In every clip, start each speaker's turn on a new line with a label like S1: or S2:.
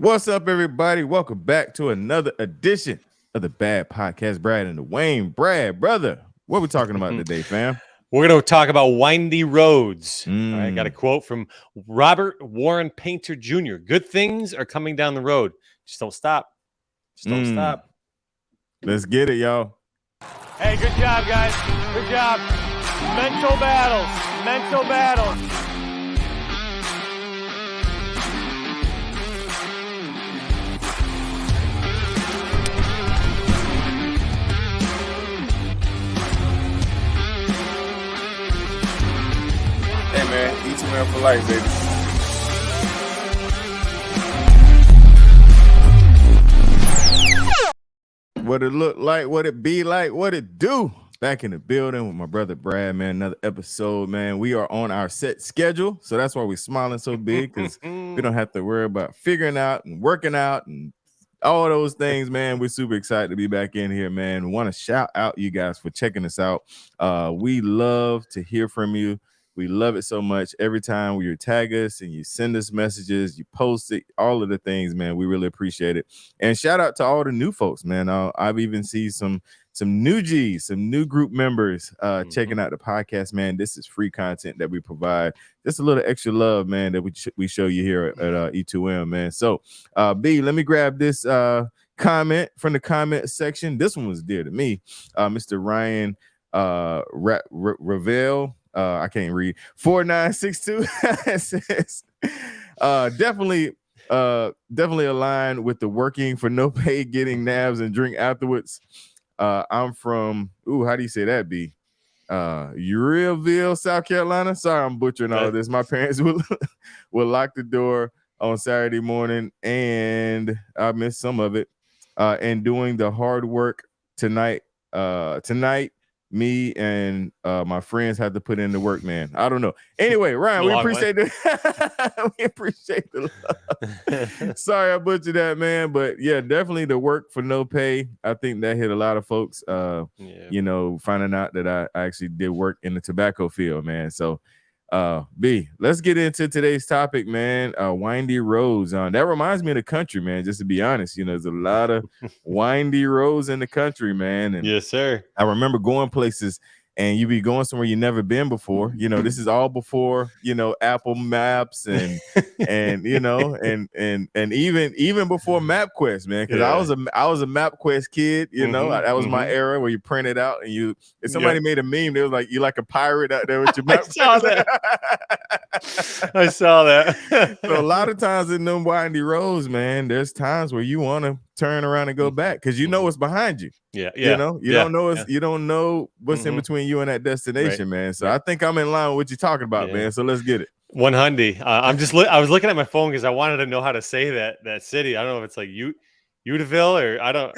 S1: What's up, everybody? Welcome back to another edition of the Bad Podcast. Brad and Dawain. Brad, brother, what are we talking about today, fam?
S2: We're going to talk about windy roads. All right, I got a
S1: Mm.
S2: quote from Robert Warren Painter Jr. Good things are coming down the road. Just don't stop. Just don't stop.
S1: Let's get it, y'all.
S3: Hey, good job, guys. Good job. Mental battles. Mental battles.
S1: Hey, man, E2M for life, baby. What it look like, what it be like, what it do. Back in the building with my brother Brad, man. Another episode, man. We are on our set schedule, so that's why we're smiling so big, because we don't have to worry about figuring out and working out and all those things, man. We're super excited to be back in here, man. We want to shout out you guys for checking us out. We love to hear from you. We love it so much. Every time you tag us and you send us messages, you post it, all of the things, man. We really appreciate it. And shout out to all the new folks, man. I've even seen some new G's, some new group members checking out the podcast, man. This is free content that we provide. Just a little extra love, man, that we show you here at E2M, man. So, B, let me grab this comment from the comment section. This one was dear to me. Mr. Ryan Ravel. I can't read. 4962 says definitely aligned with the working for no pay, getting nabs and drink afterwards. I'm from how do you say that, B? Urielville, South Carolina. Sorry, I'm butchering all of this. My parents will lock the door on Saturday morning, and I missed some of it. And doing the hard work tonight. Me and my friends had to put in the work, man. I don't know. Anyway, Ryan, we appreciate it. We appreciate the love. Sorry I butchered that, man. But yeah, definitely the work for no pay. I think that hit a lot of folks, you know, finding out that I actually did work in the tobacco field, man. So B, let's get into today's topic, man. Windy roads. That reminds me of the country, man. Just to be honest, you know, there's a lot of windy roads in the country, man. And
S2: yes, sir.
S1: I remember going places and you be going somewhere you never been before. You know, this is all before, you know, Apple Maps and you know, and even before MapQuest, man. Because I was a MapQuest kid, you know. That was my era where you print it out and if somebody made a meme, they was like, you like a pirate out there with your map.
S2: I saw that.
S1: So a lot of times in them windy roads, man, there's times where you want to turn around and go back because you know what's behind you. You know, you don't know you don't know what's in between you and that destination, man. So I think I'm in line with what you're talking about, man. So let's get it.
S2: 100. I was looking at my phone because I wanted to know how to say that city. I don't know if it's like Utahville or I don't.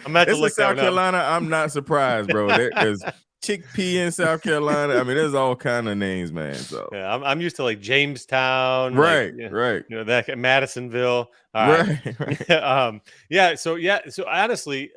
S2: I'm at
S1: it's South Carolina. I'm not surprised, bro. There's chickpea in South Carolina. I mean, there's all kind of names, man. So
S2: yeah, I'm used to like Jamestown,
S1: right,
S2: like,
S1: right.
S2: You know that Madisonville,
S1: right.
S2: So honestly,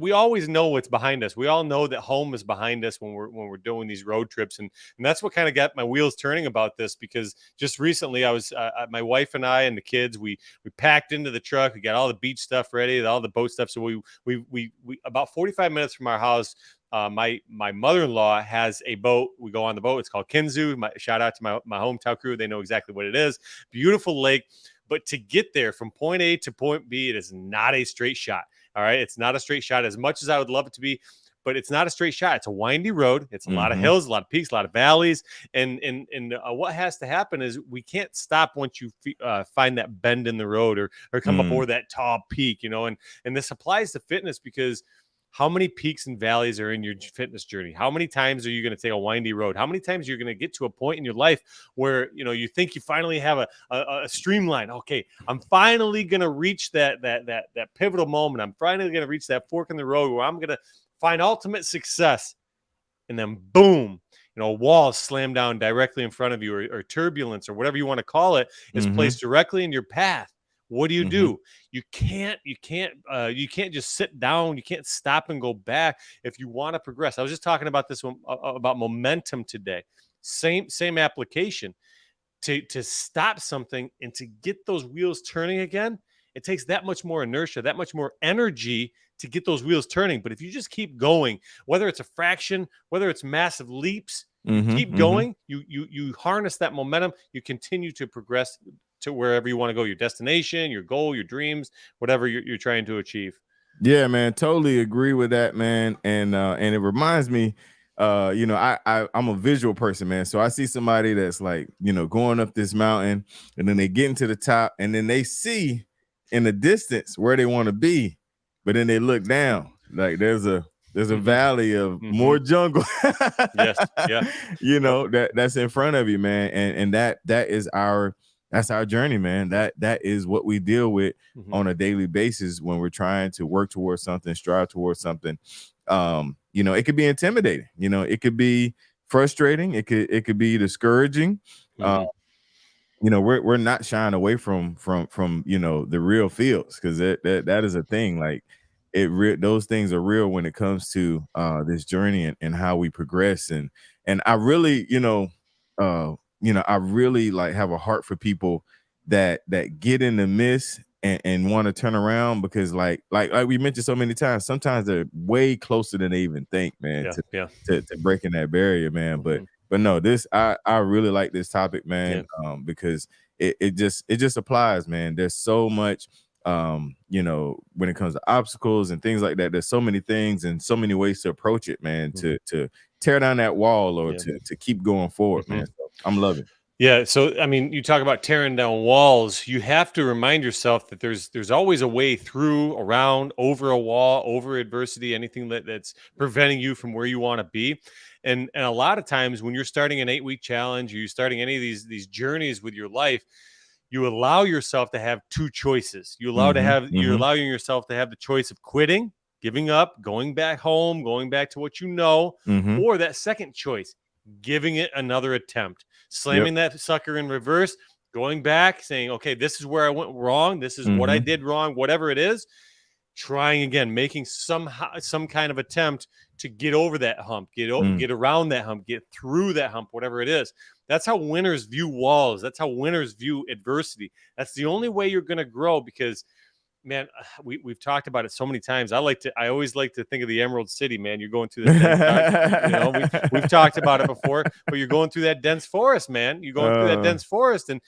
S2: we always know what's behind us. We all know that home is behind us when we're doing these road trips, and that's what kind of got my wheels turning about this. Because just recently, I was my wife and I and the kids, we packed into the truck. We got all the beach stuff ready, all the boat stuff. So we about 45 minutes from our house. My mother-in-law has a boat. We go on the boat. It's called Kinzu. Shout out to my hometown crew. They know exactly what it is. Beautiful lake. But to get there from point A to point B, it is not a straight shot. All right. It's not a straight shot as much as I would love it to be, but it's not a straight shot. It's a windy road. It's a lot of hills, a lot of peaks, a lot of valleys. And what has to happen is we can't stop once you find that bend in the road or come up over that tall peak, you know, and this applies to fitness because how many peaks and valleys are in your fitness journey? How many times are you going to take a windy road? How many times you're going to get to a point in your life where, you know, you think you finally have a streamline. Okay, I'm finally going to reach that pivotal moment. I'm finally going to reach that fork in the road where I'm going to find ultimate success. And then boom, you know, walls slam down directly in front of you or turbulence or whatever you want to call it is placed directly in your path. What do? You can't just sit down. You can't stop and go back if you want to progress. I was just talking about this one about momentum today. Same application. to stop something and to get those wheels turning again, it takes that much more inertia, that much more energy to get those wheels turning. But if you just keep going, whether it's a fraction, whether it's massive leaps, you keep going, you harness that momentum, you continue to progress to wherever you want to go, your destination, your goal, your dreams, whatever you're trying to achieve.
S1: Yeah, man, totally agree with that, man. And it reminds me, I'm a visual person, man. So I see somebody that's like, going up this mountain, and then they get into the top, and then they see in the distance where they want to be, but then they look down, like there's a valley of more jungle.
S2: Yes, yeah.
S1: That's in front of you, man. And that's our journey, man. That is what we deal with on a daily basis when we're trying to work towards something, strive towards something. It could be intimidating, it could be frustrating, it could be discouraging. We're not shying away from the real fields, because that is a thing. Like those things are real when it comes to this journey and how we progress. And I really, I really like have a heart for people that get in the mist and want to turn around, because like we mentioned so many times, sometimes they're way closer than they even think, man, to breaking that barrier, man. But no, I really like this topic, man, because it just applies, man. There's so much, when it comes to obstacles and things like that. There's so many things and so many ways to approach it, man, to tear down that wall or to keep going forward, man. So I'm loving it.
S2: Yeah. So, I mean, you talk about tearing down walls. You have to remind yourself that there's always a way through, around, over a wall, over adversity, anything that's preventing you from where you want to be. And a lot of times when you're starting an 8-week challenge, or you're starting any of these journeys with your life, you allow yourself to have two choices. You're allowing yourself to have the choice of quitting, giving up, going back home, going back to what you know, or that second choice, giving it another attempt, slamming that sucker in reverse, going back, saying, okay, this is where I went wrong. This is what I did wrong, whatever it is. Trying again, making some kind of attempt to get over that hump, get around that hump, get through that hump, whatever it is. That's how winners view walls. That's how winners view adversity. That's the only way you're going to grow, because, man, we've talked about it so many times. I always like to think of the Emerald City, man. You're going through that we've talked about it before, but you're going through that dense forest, man. You're going through that dense forest, and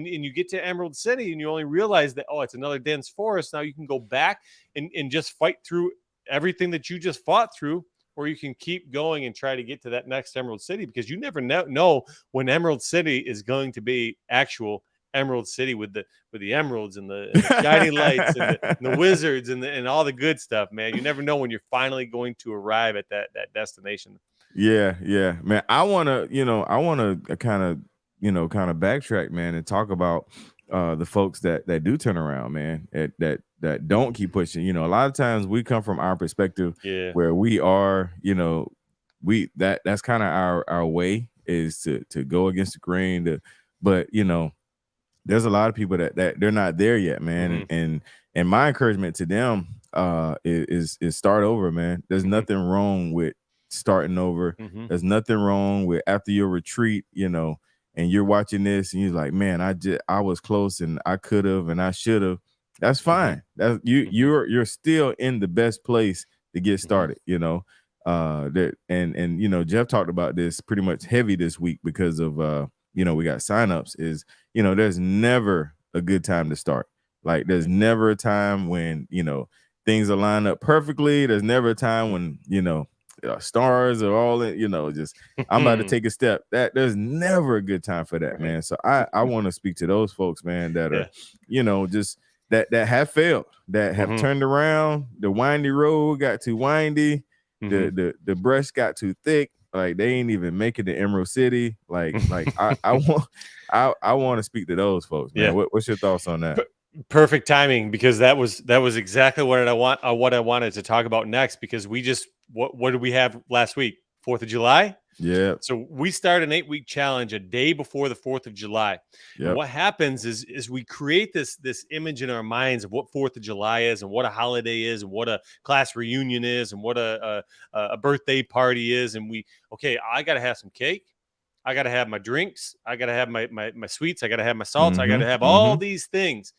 S2: you get to Emerald City, and you only realize that, oh, it's another dense forest. Now you can go back and just fight through everything that you just fought through, or you can keep going and try to get to that next Emerald City, because you never know when Emerald City is going to be actual Emerald City with the emeralds and the shining lights and the wizards and all the good stuff, man. You never know when you're finally going to arrive at that destination.
S1: Yeah, man. I want to kind of backtrack, man, and talk about the folks that do turn around, man, that don't keep pushing. A lot of times we come from our perspective, where we are, that's kind of our way is to go against the grain, but there's a lot of people that they're not there yet, man. And my encouragement to them is start over, man. There's nothing wrong with starting over. There's nothing wrong with, after your retreat, and you're watching this and you're like, man, I was close and I could have and I should have. That's fine. That's you're still in the best place to get started, and Jeff talked about this pretty much heavy this week because of we got signups. Is there's never a good time to start. Like there's never a time when things are lined up perfectly. There's never a time when stars are all in, just I'm about to take a step. That there's never a good time for that, man. So I want to speak to those folks, man, that are just that have failed, that have turned around. The windy road got too windy. The brush got too thick. Like they ain't even making the Emerald City. Like I want to speak to those folks, man. What's your thoughts on that?
S2: Perfect timing, because that was exactly what I wanted to talk about next, because we just what did we have last week? 4th of July.
S1: Yeah.
S2: So we start an 8-week challenge a day before the 4th of July. Yep. And what happens is we create this image in our minds of what 4th of July is, and what a holiday is, and what a class reunion is, and what a birthday party is. And I got to have some cake. I got to have my drinks. I got to have my sweets. I got to have my salts. I got to have
S1: Mm-hmm.
S2: all these things.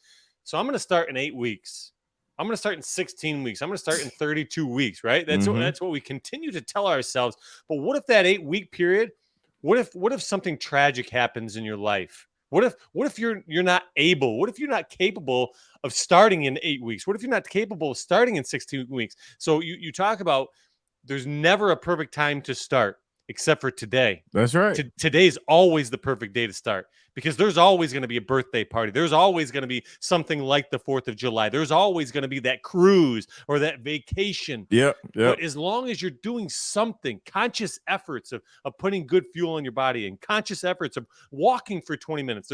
S2: So I'm going to start in 8 weeks. I'm going to start in 16 weeks. I'm going to start in 32 weeks, right? That's what we continue to tell ourselves. But what if that 8-week period, what if something tragic happens in your life? What if you're not able? What if you're not capable of starting in 8 weeks? What if you're not capable of starting in 16 weeks? So you talk about there's never a perfect time to start except for today.
S1: That's right.
S2: Today's always the perfect day to start because there's always going to be a birthday party. There's always going to be something like the 4th of July. There's always going to be that cruise or that vacation.
S1: Yep.
S2: But as long as you're doing something, conscious efforts of putting good fuel in your body and conscious efforts of walking for 20 minutes,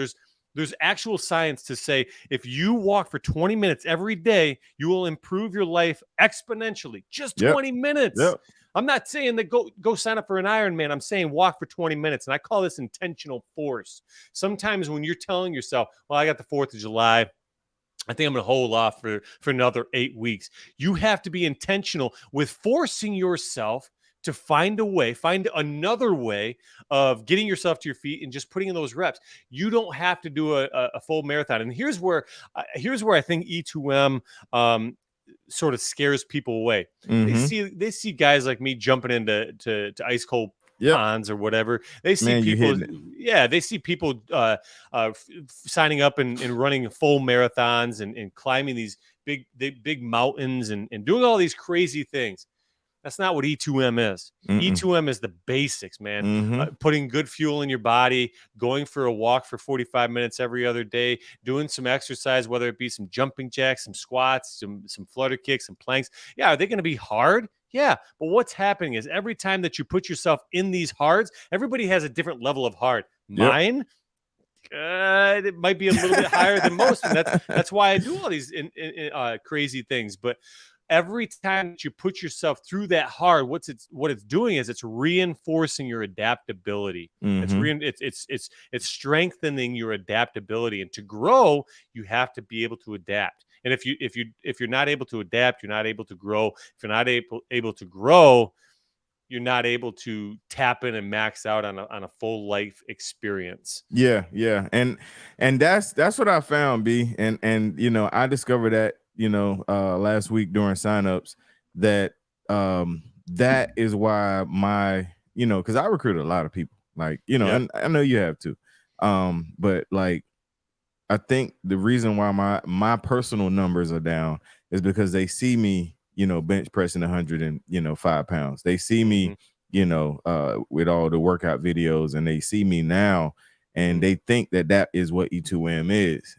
S2: there's actual science to say if you walk for 20 minutes every day, you will improve your life exponentially. Just 20 minutes.
S1: Yep.
S2: I'm not saying that go sign up for an Ironman. I'm saying walk for 20 minutes. And I call this intentional force. Sometimes when you're telling yourself, well, I got the 4th of July, I think I'm going to hold off for another 8 weeks. You have to be intentional with forcing yourself to find another way of getting yourself to your feet and just putting in those reps. You don't have to do a full marathon. And here's where I think E2M sort of scares people away. They see guys like me jumping into ice cold ponds or whatever. They see people, they see people signing up and running full marathons and climbing these big mountains and doing all these crazy things. That's not what E2M is. E2M is the basics, man. Putting good fuel in your body, going for a walk for 45 minutes every other day, doing some exercise, whether it be some jumping jacks, some squats, some flutter kicks, some planks. Yeah, are they going to be hard? Yeah, but what's happening is every time that you put yourself in these hards, everybody has a different level of hard. Mine, it might be a little bit higher than most, and that's why I do all these crazy things. But every time that you put yourself through that hard, what it's doing is it's reinforcing your adaptability. It's strengthening your adaptability. And to grow, you have to be able to adapt. And if you're not able to adapt, you're not able to grow. If you're not able to grow, you're not able to tap in and max out on a full life experience.
S1: Yeah. And that's what I found, B. And I discovered that last week during signups that that is why my because I recruited a lot of people, like and I know you have too, but like I think the reason why my personal numbers are down is because they see me bench pressing 105 pounds. They see me with all the workout videos, and they see me now, and they think that is what E2M is.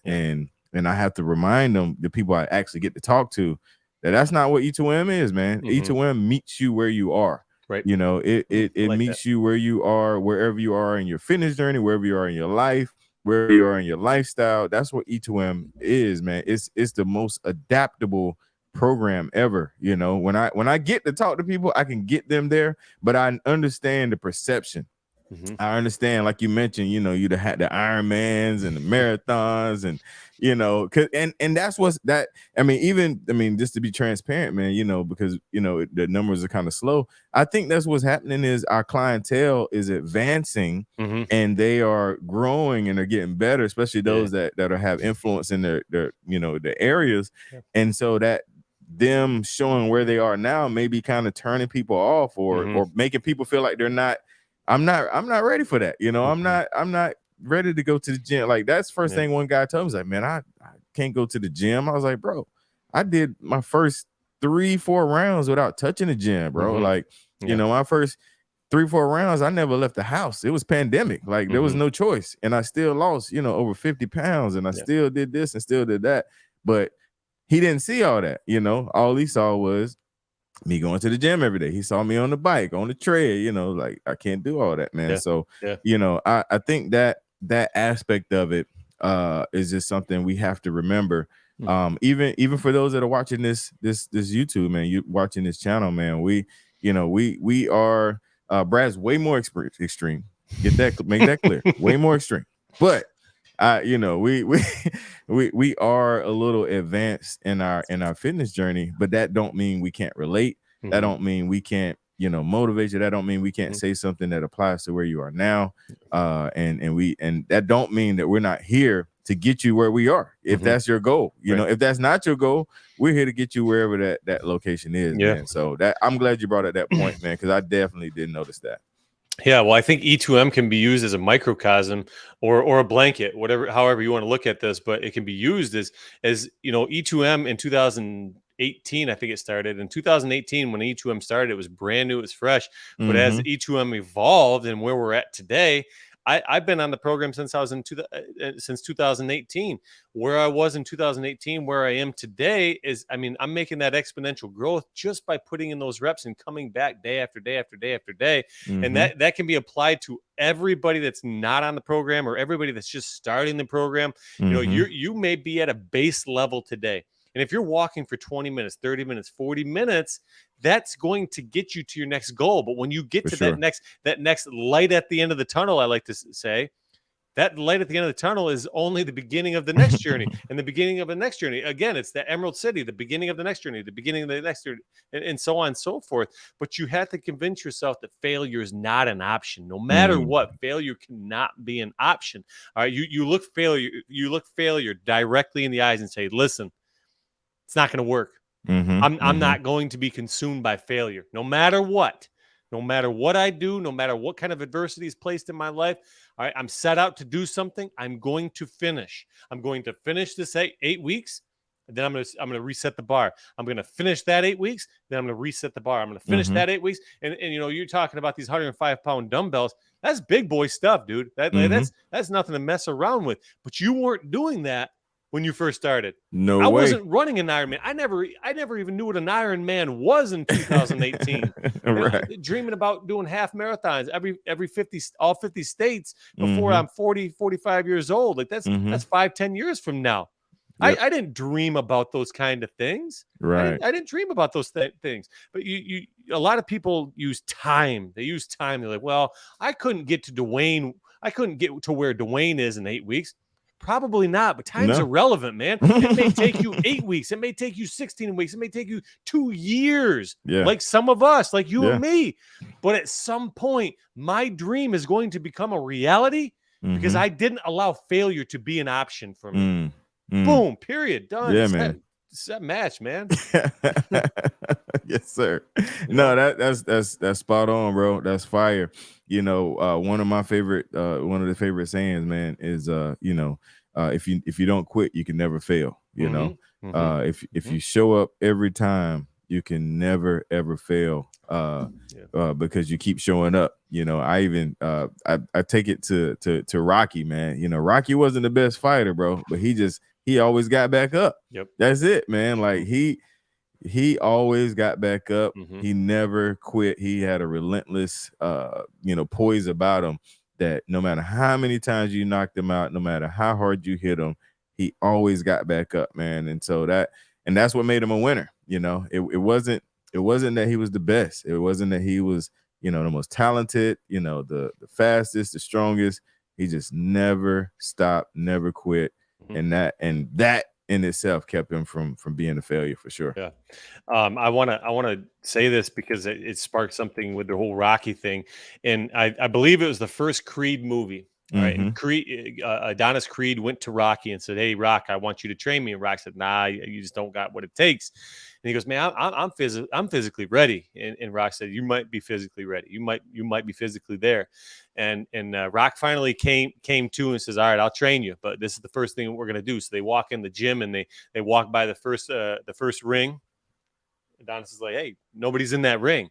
S1: And I have to remind them, the people I actually get to talk to, that's not what E2M is, man. E2M meets you where you are.
S2: Right.
S1: It like meets you where you are, wherever you are in your fitness journey, wherever you are in your life, wherever you are in your lifestyle. That's what E2M is, man. It's the most adaptable program ever. When I get to talk to people, I can get them there, but I understand the perception. I understand, like you mentioned, you'd have had the Ironmans and the marathons, and and that's just to be transparent, man, because the numbers are kind of slow. I think that's what's happening is our clientele is advancing and they are growing and they're getting better, especially those that have influence in their the areas. And so that them showing where they are now may be kind of turning people off or making people feel like I'm not ready for that. I'm not ready to go to the gym. Like that's the first thing one guy told me, was like, man, I can't go to the gym. I was like, bro, I did my first 3-4 rounds without touching the gym, bro. Like, my first 3-4 rounds, I never left the house. It was pandemic. Like there was no choice. And I still lost, over 50 pounds, and I still did this and still did that. But he didn't see all that, all he saw was me going to the gym every day. He saw me on the bike, on the tread, like I can't do all that, man. So, I think that aspect of it is just something we have to remember. Even for those that are watching this YouTube, man, you watching this channel, man, we are Brad's way more extreme. Make that clear. Way more extreme. But we are a little advanced in our fitness journey, but that don't mean we can't relate. That don't mean we can't, motivate you. That don't mean we can't say something that applies to where you are now. And that don't mean that we're not here to get you where we are. If that's your goal, if that's not your goal, we're here to get you wherever that location is, man. So that I'm glad you brought up that point, man, because I definitely didn't notice that.
S2: Yeah, well, I think E2M can be used as a microcosm or a blanket, however you want to look at this, but it can be used as E2M in 2018, I think it started. In 2018, when E2M started, it was brand new, it was fresh. But as E2M evolved and where we're at today, I've been on the program since I was since 2018. Where I was in 2018, where I am today I'm making that exponential growth just by putting in those reps and coming back day after day after day after day. And that can be applied to everybody that's not on the program or everybody that's just starting the program. You may be at a base level today. And if you're walking for 20 minutes, 30 minutes, 40 minutes, that's going to get you to your next goal. But when you get to that next light at the end of the tunnel, I like to say, that light at the end of the tunnel is only the beginning of the next journey. And the beginning of the next journey, again, it's the Emerald City, the beginning of the next journey, the beginning of the next journey, and so on and so forth. But you have to convince yourself that failure is not an option. No matter what, failure cannot be an option. All right, you look failure directly in the eyes and say, listen, it's not going to work. I'm not going to be consumed by failure. No matter what I do, no matter what kind of adversity is placed in my life, all right, I'm set out to do something. I'm going to finish. I'm going to finish this 8 weeks. And then I'm going to reset the bar. I'm going to finish that 8 weeks. Then I'm going to reset the bar. I'm going to finish that 8 weeks. And you're talking about these 105-pound dumbbells. That's big boy stuff, dude. That's nothing to mess around with. But you weren't doing that when you first started.
S1: No
S2: I
S1: way.
S2: wasn't running an Ironman. I never even knew what an Ironman was in 2018.
S1: Right.
S2: Dreaming about doing half marathons all 50 states before I'm 40, 45 years old. Like that's 5-10 years from now. Yep. I didn't dream about those kind of things.
S1: Right.
S2: I didn't dream about those things. But a lot of people use time. They use time. They're like, well, I couldn't get to Dawain. I couldn't get to where Dawain is in 8 weeks. Probably not, but time's irrelevant, man. It may take you 8 weeks. It may take you 16 weeks. It may take you 2 years, like some of us, like you and me. But at some point, my dream is going to become a reality because I didn't allow failure to be an option for me. Boom, period, done.
S1: Yeah, man.
S2: Set match, man.
S1: Yes, sir. No, that's spot on, bro. That's fire. One of my favorite, one of the favorite sayings, man, is if you don't quit, you can never fail. If you show up every time, you can never ever fail. Because you keep showing up. I even I take it to Rocky, man. Rocky wasn't the best fighter, bro, but he always got back up.
S2: Yep.
S1: That's it, man. Like he always got back up. He never quit. He had a relentless poise about him that no matter how many times you knocked him out, no matter how hard you hit him, he always got back up, man. And so that's what made him a winner. It wasn't that he was the best. It wasn't that he was, the most talented, the fastest, the strongest. He just never stopped, never quit. And that in itself kept him from being a failure for sure.
S2: Yeah. I want to say this because it sparked something with the whole Rocky thing. And I believe it was the first Creed movie. All right. And Adonis Creed went to Rocky and said, "Hey, Rock, I want you to train me." And Rock said, "Nah, you just don't got what it takes." And he goes, "Man, I'm physically ready." And Rock said, "You might be physically ready. You might be physically there." And Rock finally came to and says, "All right, I'll train you, but this is the first thing we're gonna do." So they walk in the gym and they walk by the first ring. Adonis is like, "Hey, nobody's in that ring."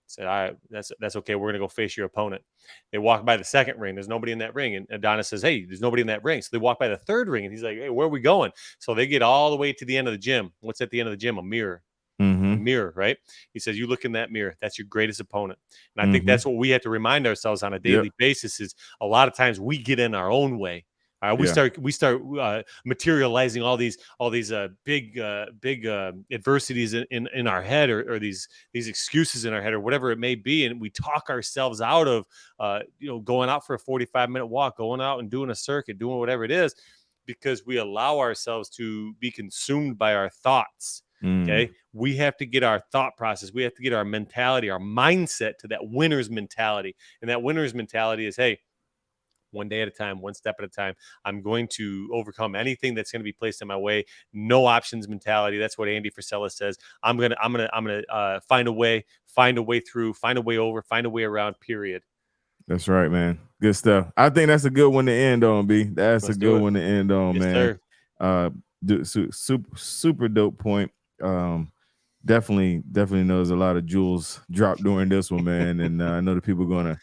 S2: Said, "All right, that's okay. We're gonna go face your opponent." They walk by the second ring. There's nobody in that ring, and Adonis says, "Hey, there's nobody in that ring." So they walk by the third ring, and he's like, "Hey, where are we going?" So they get all the way to the end of the gym. What's at the end of the gym? A mirror. A mirror, right? He says, "You look in that mirror. That's your greatest opponent." And I think that's what we have to remind ourselves on a daily basis. Is a lot of times we get in our own way. We start materializing all these big adversities in our head or these excuses in our head or whatever it may be, and we talk ourselves out of going out for a 45-minute walk, going out and doing a circuit, doing whatever it is, because we allow ourselves to be consumed by our thoughts. Okay. We have to get our thought process. We have to get our mentality, our mindset to that winner's mentality. And that winner's mentality is, hey, one day at a time, one step at a time. I'm going to overcome anything that's going to be placed in my way. No options mentality. That's what Andy Frisella says. I'm gonna find a way through, find a way over, find a way around. Period.
S1: That's right, man. Good stuff. I think that's a good one to end on, B. That's
S2: Let's
S1: a
S2: do
S1: good
S2: it.
S1: one to end on,
S2: Yes,
S1: man.
S2: sir.
S1: Super dope point. Definitely knows a lot of jewels dropped during this one, man. And I know the people are gonna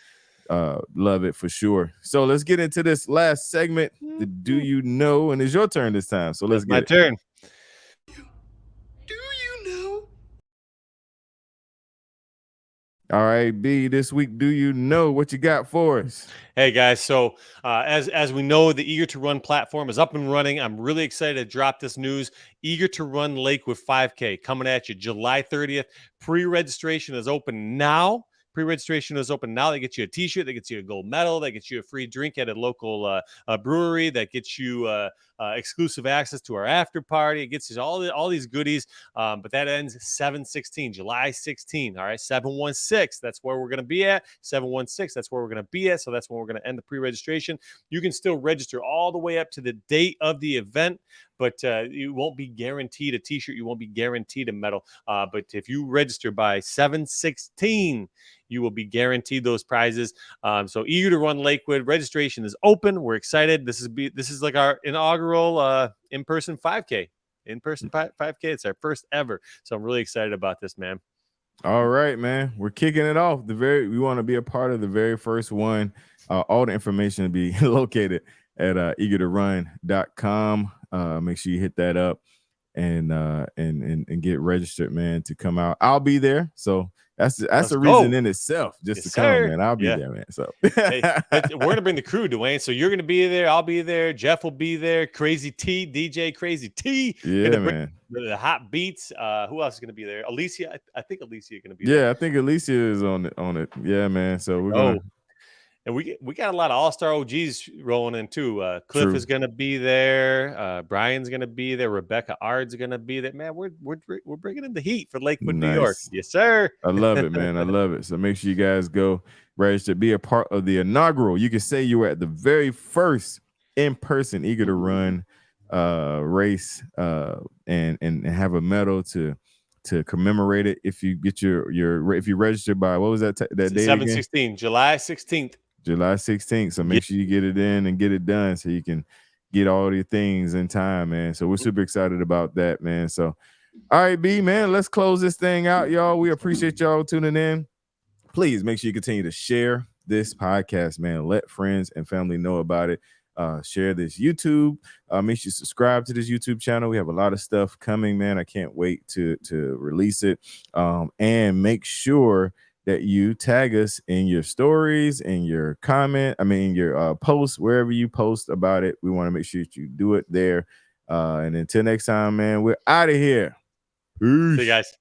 S1: love it for sure. So let's get into this last segment. The Do You Know? And it's your turn this time. So let's
S2: That's my
S1: get it.
S2: turn.
S4: Do you know?
S1: All right, B, this week, do you know what you got for us?
S2: Hey guys, so as we know, the Eager to Run platform is up and running. I'm really excited to drop this news. Eager to Run Lakewood 5K coming at you July 30th. Pre-registration is open now. Pre-registration is open now. That gets you a T-shirt. That gets you a gold medal. That gets you a free drink at a local brewery. That gets you exclusive access to our after party. It gets you all these goodies. But that ends 7/16, July 16. All right, 716. That's where we're going to be at. 716. That's where we're going to be at. So that's when we're going to end the pre-registration. You can still register all the way up to the date of the event, but you won't be guaranteed a T-shirt. You won't be guaranteed a medal. But if you register by 7/16, you will be guaranteed those prizes. So Eager to Run Lakewood registration is open. We're excited. This is like our inaugural in-person 5K. In-person 5K. It's our first ever. So I'm really excited about this, man.
S1: All right, man. We're kicking it off. We want to be a part of the very first one. All the information will be located at eagertorun.com. Make sure you hit that up and get registered, man, to come out. I'll be there. So that's a reason in itself just to come, man. I'll be there, man. So
S2: hey, we're gonna bring the crew, Dawain. So you're gonna be there. I'll be there. Jeff will be there. Crazy T, DJ Crazy T.
S1: Yeah, man.
S2: The hot beats. Who else is gonna be there? Alicia. I think Alicia is gonna be there.
S1: Yeah, I think Alicia is on it. Yeah, man. So we're gonna.
S2: And we got a lot of all-star OGs rolling in too. Cliff is going to be there. Brian's going to be there. Rebecca Ard's going to be there. Man, we're bringing in the heat for Lakewood, New York. Yes, sir.
S1: I love it, man. I love it. So make sure you guys go register, be a part of the inaugural. You can say you were at the very first in-person Eager to Run race and have a medal to commemorate it. If you get if you register by, what was that day
S2: 7/16, July 16th.
S1: July 16th. So make sure you get it in and get it done so you can get all your things in time, man. So we're super excited about that, man. So, all right, B, man, let's close this thing out, y'all. We appreciate y'all tuning in. Please make sure you continue to share this podcast, man. Let friends and family know about it. Share this YouTube. Make sure you subscribe to this YouTube channel. We have a lot of stuff coming, man. I can't wait to release it. And make sure that you tag us in your stories, in your your posts, wherever you post about it. We want to make sure that you do it there. And until next time, man, we're out of here.
S2: Peace. See you guys.